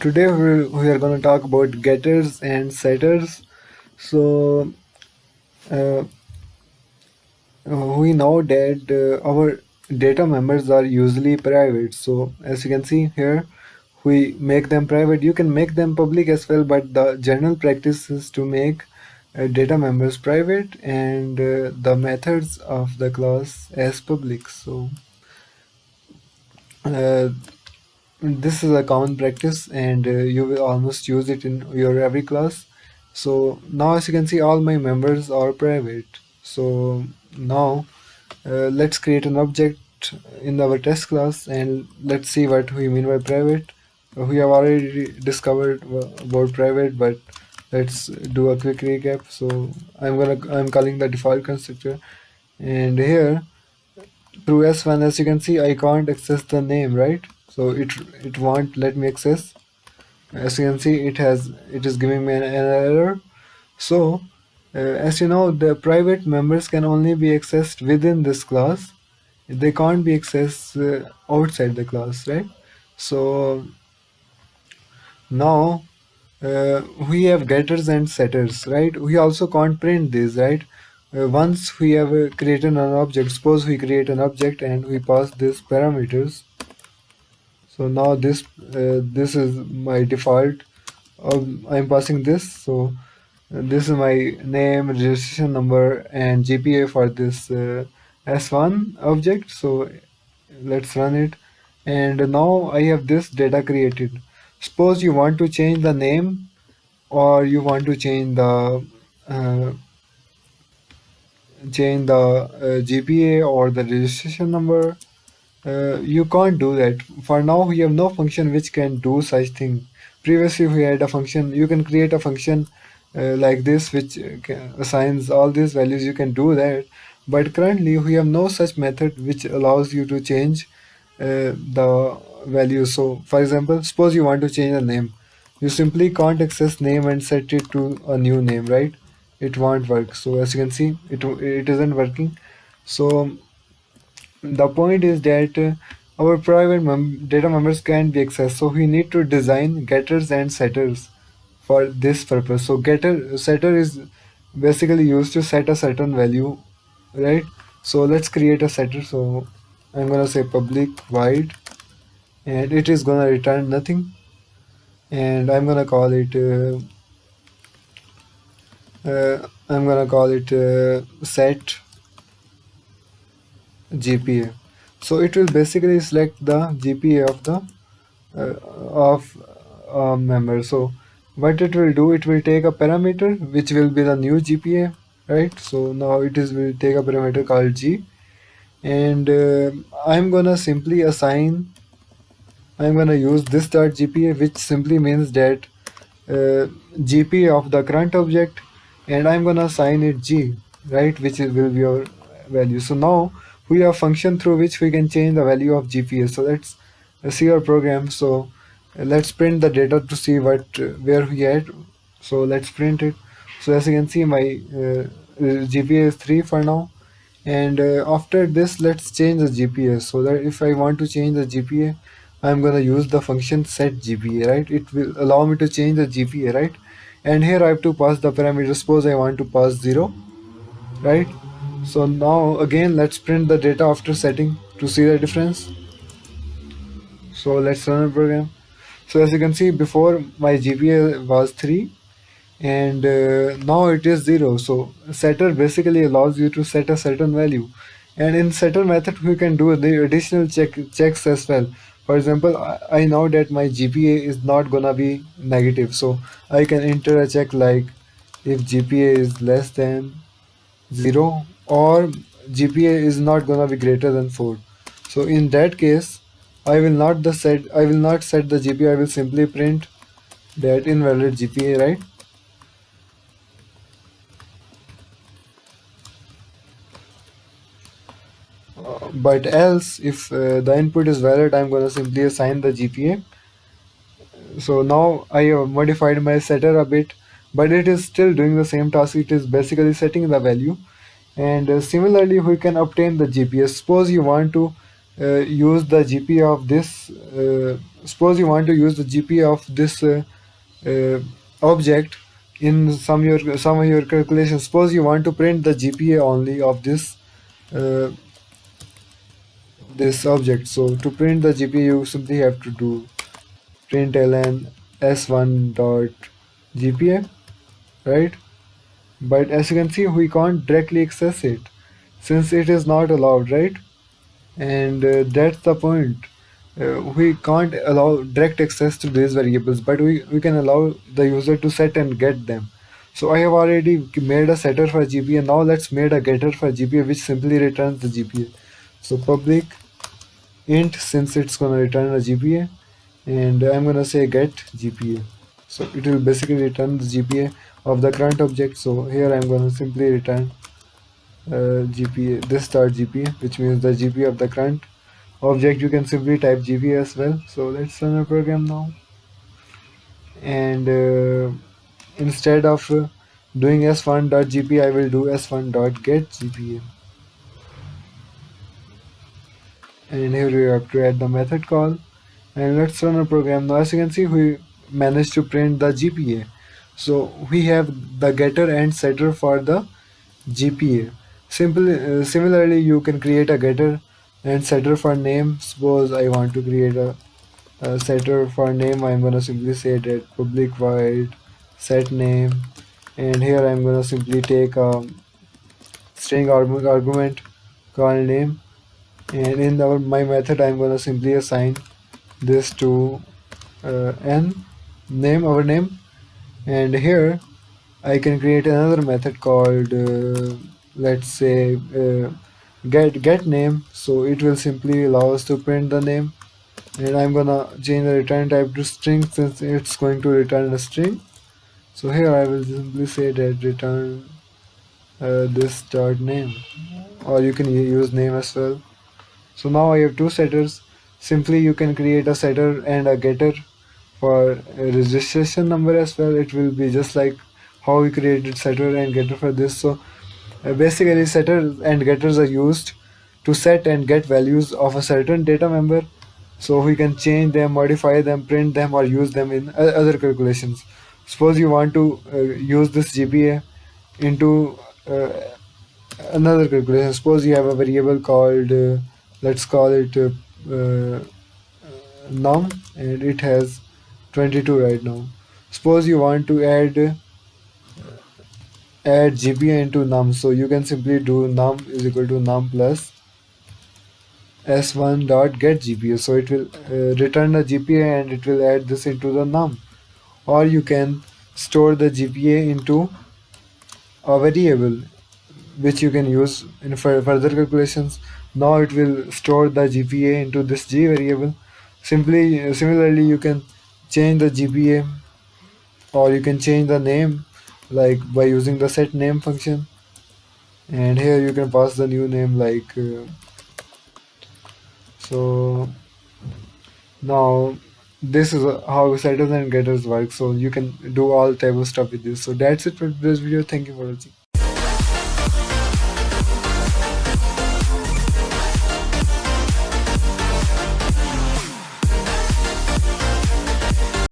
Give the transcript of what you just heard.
Today we are going to talk about getters and setters. So uh, we know that our data members are usually private. So as you can see here, we make them private. You can make them public as well, but the general practice is to make data members private and the methods of the class as public. So uh, this is a common practice and you will almost use it in your every class. So now as you can see, all my members are private. So now let's create an object in our test class and let's see what we mean by private. We have already discovered about private, but let's do a quick recap. So I'm calling the default constructor, and here through S1, as you can see, I can't access the name, right? So it won't let me access. As you can see, it is giving me an error. So as you know, the private members can only be accessed within this class. They can't be accessed outside the class, right? So now we have getters and setters, right? We also can't print these, right? Once we have created an object, suppose we create an object and we pass these parameters. So now this is my default. I'm passing this. So this is my name, registration number, and GPA for this S1 object. So let's run it. And now I have this data created. Suppose you want to change the name or you want to uh, change the GPA or the registration number. You can't do that. For now, we have no function which can do such thing. Previously, we had a function. You can create a function like this which assigns all these values. You can do that. But currently, we have no such method which allows you to change the values. So, for example, suppose you want to change a name. You simply can't access name and set it to a new name, right? It won't work. So, as you can see, it isn't working. So the point is that our private data members can be accessed, so we need to design getters and setters for this purpose. So getter setter is basically used to set a certain value, right? So let's create a setter. So I'm gonna say public void and it is gonna return nothing, and I'm gonna call it set GPA. So it will basically select the GPA of the of a member. So what it will do, it will take a parameter which will be the new GPA, right? So now it is will take a parameter called G, and I'm gonna use this dot GPA, which simply means that GPA of the current object, and I'm gonna assign it G, right, which will be our value. So now we have function through which we can change the value of GPA. So let's see our program. So let's print the data to see what where we at. So let's print it. So as you can see, my GPA is 3 for now, and after this let's change the GPA. So that if I want to change the GPA, I'm gonna use the function set GPA, right? It will allow me to change the GPA, right? And here I have to pass the parameter. Suppose I want to pass 0, right? So now again let's print the data after setting to see the difference. So let's run the program. So as you can see, before my GPA was 3 and now it is 0. So setter basically allows you to set a certain value, and in setter method we can do the additional checks as well. For example, I know that my GPA is not gonna be negative, so I can enter a check like if GPA is less than 0 or GPA is not gonna be greater than 4. So in that case, I will not set the GPA. I will simply print that invalid GPA, right? But else, if the input is valid, I'm going to simply assign the GPA. So now I have modified my setter a bit, but it is still doing the same task. It is basically setting the value. And similarly, we can obtain the GPA. Suppose you want to use the GPA of this. Suppose you want to use the GPA of this uh, object in some of your calculations. Suppose you want to print the GPA only of uh, this object. So to print the GPA, you simply have to do println s1 dot GPA, right? But as you can see, we can't directly access it since it is not allowed, right? And that's the point. We can't allow direct access to these variables, but we can allow the user to set and get them. So I have already made a setter for GPA. Now let's make a getter for GPA which simply returns the GPA. So public int, since it's gonna return a GPA, and I'm gonna say get GPA. So it will basically return the GPA of the current object. So here I'm gonna simply return GPA, this dot GPA, which means the GPA of the current object. You can simply type GPA as well. So let's run a program now, and instead of doing s1.gpa, I will do s1.getGPA, and here we have to add the method call, and let's run a program now. As you can see, we managed to print the GPA. So we have the getter and setter for the GPA. Similarly, you can create a getter and setter for name. Suppose I want to create a setter for name. I'm gonna simply say that public void set name, and here I'm gonna simply take a string argument called name, and in my method I'm gonna simply assign this to n name, our name, and here I can create another method called let's say get name. So it will simply allow us to print the name, and I'm gonna change the return type to string since it's going to return a string. So here I will simply say that return this dot name, or you can use name as well. So now I have two setters. Simply you can create a setter and a getter for a registration number as well. It will be just like how we created setter and getter for this. So basically setters and getters are used to set and get values of a certain data member, so we can change them, modify them, print them, or use them in other calculations. Suppose you want to use this GPA into another calculation. Suppose you have a variable called let's call it uh, num, and it has 22 right now. Suppose you want to add GPA into num, so you can simply do num is equal to num plus s1 dot get GPA. So it will return the GPA and it will add this into the num. Or you can store the GPA into a variable which you can use in further calculations. Now it will store the GPA into this G variable. Similarly, you can change the GPA, or you can change the name like by using the set name function, and here you can pass the new name like so. Now this is how setters and getters work, so you can do all type of stuff with this. So that's it for this video. Thank you for watching.